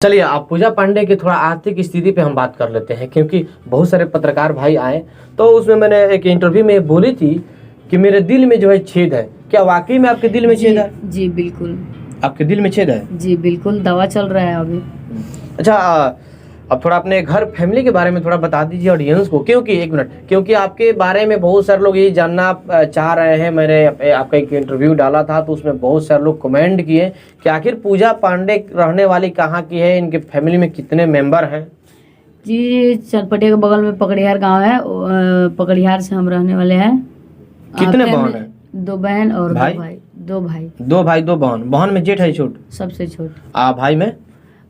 चलिए आप पूजा पांडे की थोड़ा आर्थिक स्थिति पे हम बात कर लेते हैं, क्योंकि बहुत सारे पत्रकार भाई आए तो उसमें मैंने एक इंटरव्यू में बोली थी कि मेरे दिल में जो है छेद है। क्या वाकई में आपके दिल में छेद है? जी बिल्कुल। आपके दिल में छेद है? जी बिल्कुल, दवा चल रहा है अभी। अच्छा, अब थोड़ा अपने घर फैमिली के बारे में थोड़ा बता दीजिए ऑडियंस को, क्योंकि एक मिनट, क्योंकि आपके बारे में बहुत सारे लोग ये जानना चाह रहे हैं। मैंने आपका एक इंटरव्यू डाला था तो उसमें बहुत सारे लोग कमेंट किए कि आखिर पूजा पांडे रहने वाली कहाँ की है, इनके फैमिली में कितने मेंबर हैं? जी, चनपटिया के बगल में पकड़ियार गांव है। पकड़ियार से हम रहने वाले हैं। कितने बहन हैं? 2 बहन और भाई? 2 भाई। 2 भाई। 2 भाई 2 बहन। बहन में जेठ है छोट? सबसे छोट। भाई में?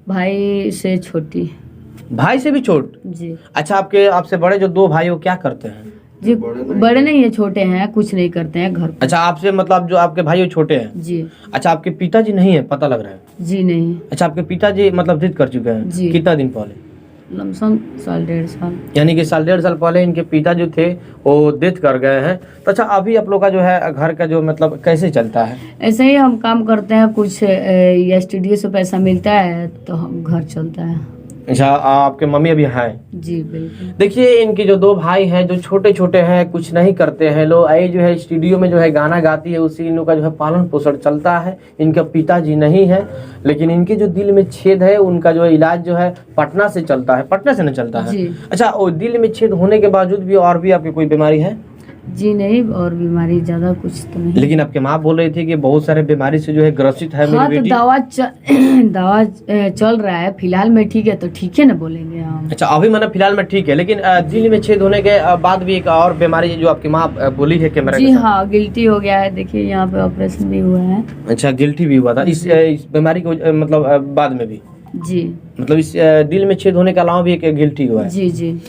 भाई से छोटी। भाई से भी छोट? जी। अच्छा, आपसे बड़े जो 2 भाई वो क्या करते हैं? जी बड़े नहीं है, छोटे हैं, कुछ नहीं करते हैं घर पे। अच्छा, आपसे मतलब जो आपके भाई वो छोटे हैं? जी। अच्छा, आपके पिताजी नहीं है पता लग रहा है? जी नहीं। अच्छा, आपके पिताजी मतलब जिद कर चुके हैं? जी। कितना दिन पहले? लमसम 1.5 साल। यानी कि 1.5 साल पहले इनके पिता जो थे वो डेथ कर गए हैं। तो अच्छा, अभी आप लोग का जो है घर का जो मतलब कैसे चलता है? ऐसे ही हम काम करते हैं, कुछ स्टूडियो से पैसा मिलता है तो हम घर चलता है। अच्छा, आपके मम्मी अभी हैं? जी बिल्कुल। देखिए, इनके जो 2 भाई हैं जो छोटे छोटे हैं, कुछ नहीं करते हैं लोग, ये जो है स्टूडियो में जो है गाना गाती है, उसी इन लोग का जो है पालन पोषण चलता है। इनका पिताजी नहीं है, लेकिन इनके जो दिल में छेद है उनका जो है इलाज जो है पटना से चलता है। पटना से न चलता है? जी। अच्छा, वो दिल में छेद होने के बावजूद भी और भी आपकी कोई बीमारी है? जी नहीं, और बीमारी ज्यादा कुछ तो नहीं। लेकिन आपके माँ बोल रही थी कि बहुत सारे बीमारी से जो है ग्रसित है मेरी हाँ, तो बेटी। दवा चल रहा है, फिलहाल में ठीक है, तो ठीक है ना बोलेंगे हम। अच्छा, अभी मैंने फिलहाल में ठीक है, लेकिन दिल में छेद होने के बाद भी एक और बीमारी जो आपकी माँ बोली है कैमरा जी के साथ। हाँ, गिल्टी हो गया है। देखिए यहाँ पे ऑपरेशन भी हुआ है। अच्छा, गिल्टी भी हुआ था इस बीमारी को मतलब बाद में भी? जी। मतलब इस दिल में छेद होने के अलावा भी एक गिल्टी हुआ है? जी जी।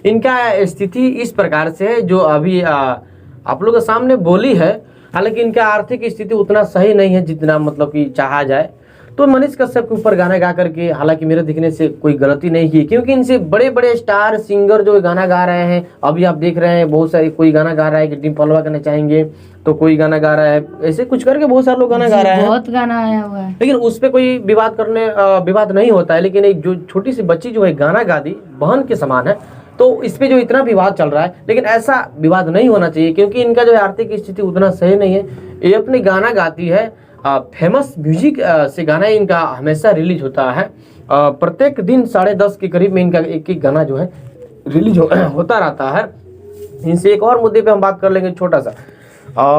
इनका स्थिति इस प्रकार से है जो अभी आप लोग के सामने बोली है। हालांकि इनका आर्थिक स्थिति उतना सही नहीं है जितना मतलब कि चाहा जाए। तो मनीष कश्यप के ऊपर गाना गा करके, हालांकि मेरे दिखने से कोई गलती नहीं की, क्योंकि इनसे बड़े बड़े स्टार सिंगर जो गाना गा रहे हैं, अभी आप देख रहे हैं बहुत सारे, कोई गाना गा रहा है कि डिम्पलवा करना चाहेंगे, तो कोई गाना गा रहा है, ऐसे कुछ करके बहुत सारे लोग गाना गा रहे हैं। बहुत गाना आया हुआ है, लेकिन उस पर कोई विवाद नहीं होता है। लेकिन एक जो छोटी सी बच्ची जो है गाना गा दी, बहन के समान है, तो इस पे जो इतना विवाद चल रहा है, लेकिन ऐसा विवाद नहीं होना चाहिए, क्योंकि इनका जो आर्थिक स्थिति उतना सही नहीं है। ये अपनी गाना गाती है, फेमस म्यूजिक से गाना इनका हमेशा रिलीज होता है। प्रत्येक दिन 10:30 के करीब में इनका एक एक गाना जो है रिलीज होता रहता है। इनसे एक और मुद्दे पे हम बात कर लेंगे छोटा सा।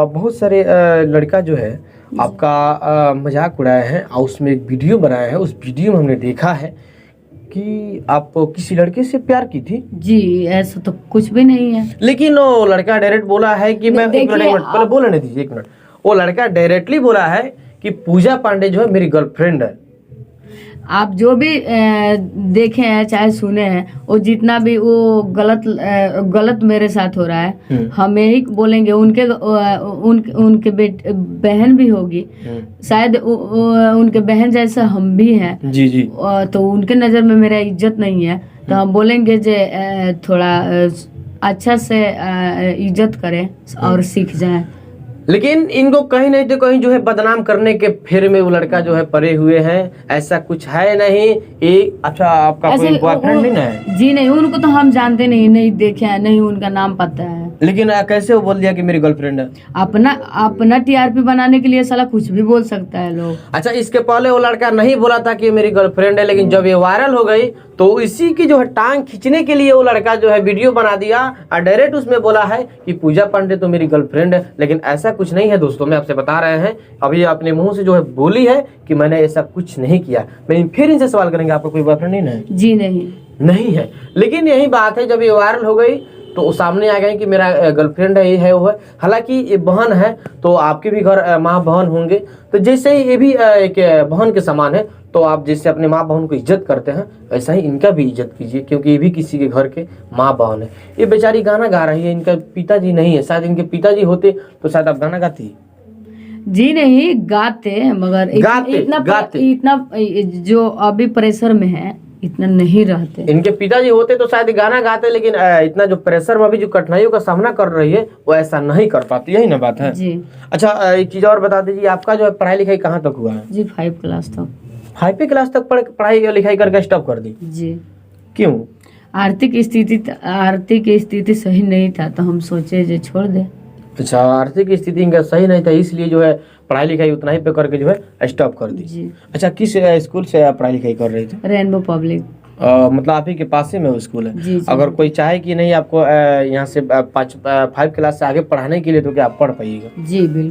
बहुत सारे लड़का जो है आपका मजाक उड़ाया है और उसमें एक वीडियो बनाया है। उस वीडियो में हमने देखा है कि आप किसी लड़के से प्यार की थी। जी ऐसा तो कुछ भी नहीं है। लेकिन वो लड़का डायरेक्ट बोला है कि मैं, एक मिनट पहले बोलने दीजिए, एक मिनट। वो लड़का डायरेक्टली बोला है कि पूजा पांडे जो है मेरी गर्लफ्रेंड है। आप जो भी देखे हैं चाहे सुने हैं, वो जितना भी वो गलत मेरे साथ हो रहा है, हम यही बोलेंगे। उनके बहन भी होगी, शायद उनके बहन जैसा हम भी हैं। जी जी। तो उनके नज़र में मेरा इज्जत नहीं है, तो हम बोलेंगे जे थोड़ा अच्छा से इज्जत करें और सीख जाएं। लेकिन इनको कहीं नहीं तो कहीं जो है बदनाम करने के फेर में वो लड़का जो है पड़े हुए हैं। ऐसा कुछ है नहीं। अच्छा, आपका कोई बॉयफ्रेंड नहीं है? जी नहीं, उनको तो हम जानते नहीं देखे हैं, नहीं उनका नाम पता है। लेकिन कैसे वो बोल दिया कि मेरी गर्लफ्रेंड है? अपना टीआरपी बनाने के लिए साला कुछ भी बोल सकता है लोग। अच्छा, इसके पहले वो लड़का नहीं बोला था कि मेरी गर्लफ्रेंड है, लेकिन जब ये वायरल हो गई तो इसी की जो है टांग खींचने के लिए वो लड़का जो है वीडियो बना दिया और डायरेक्ट उसमें बोला है कि पूजा पांडे तो मेरी गर्लफ्रेंड है। लेकिन ऐसा कुछ नहीं है दोस्तों, मैं आपसे बता रहे हैं। अभी अपने मुंह से जो है बोली है कि मैंने ऐसा कुछ नहीं किया। मैं फिर इनसे सवाल करेंगे, आपका कोई बॉयफ्रेंड नहीं है? जी नहीं है। लेकिन यही बात है, जब ये वायरल हो गई तो वो सामने आ गए कि मेरा गर्लफ्रेंड है, ये है वो है। हालांकि ये बहन है, तो आपके भी घर माँ बहन होंगे, तो जैसे ही ये भी एक बहन के समान है, तो आप जैसे अपने माँ बहन को इज्जत करते हैं वैसा ही इनका भी इज्जत कीजिए, क्योंकि ये भी किसी के घर के माँ बहन है। ये बेचारी गाना गा रही है, इनका पिताजी नहीं है। शायद इनके पिताजी होते तो शायद आप गाना गाती। जी नहीं गाते, मगर इतना जो अभी प्रेशर में है इतना नहीं रहते। इनके पिताजी होते तो शायद गाना गाते, लेकिन इतना जो प्रेशर में अभी जो कठिनाइयों का सामना कर रही है वो ऐसा नहीं कर पाती। यही ना बात है? जी। अच्छा, एक चीज और बता दीजिए, आपका जो है पढ़ाई लिखाई कहाँ तक हुआ है? जी 5 क्लास तक। 5वीं क्लास तक पढ़ाई लिखाई करके स्टॉप कर दी? जी। क्यों? आर्थिक स्थिति सही नहीं था, तो हम सोचे जो छोड़ दे। अच्छा, आर्थिक स्थिति इनका सही नहीं था, इसलिए जो है पढ़ाई लिखाई उतना ही पे करके जो है स्टॉप कर दी। जी। अच्छा, किस स्कूल से आप पढ़ाई लिखाई कर रहे थे? Rainbow public. मतलब आप ही के पास में वो स्कूल है? जी, जी। अगर कोई चाहे कि नहीं आपको यहाँ से 5 क्लास से आगे पढ़ाने के लिए, तो क्या आप पढ़ पाइएगा? जी बिल्कुल।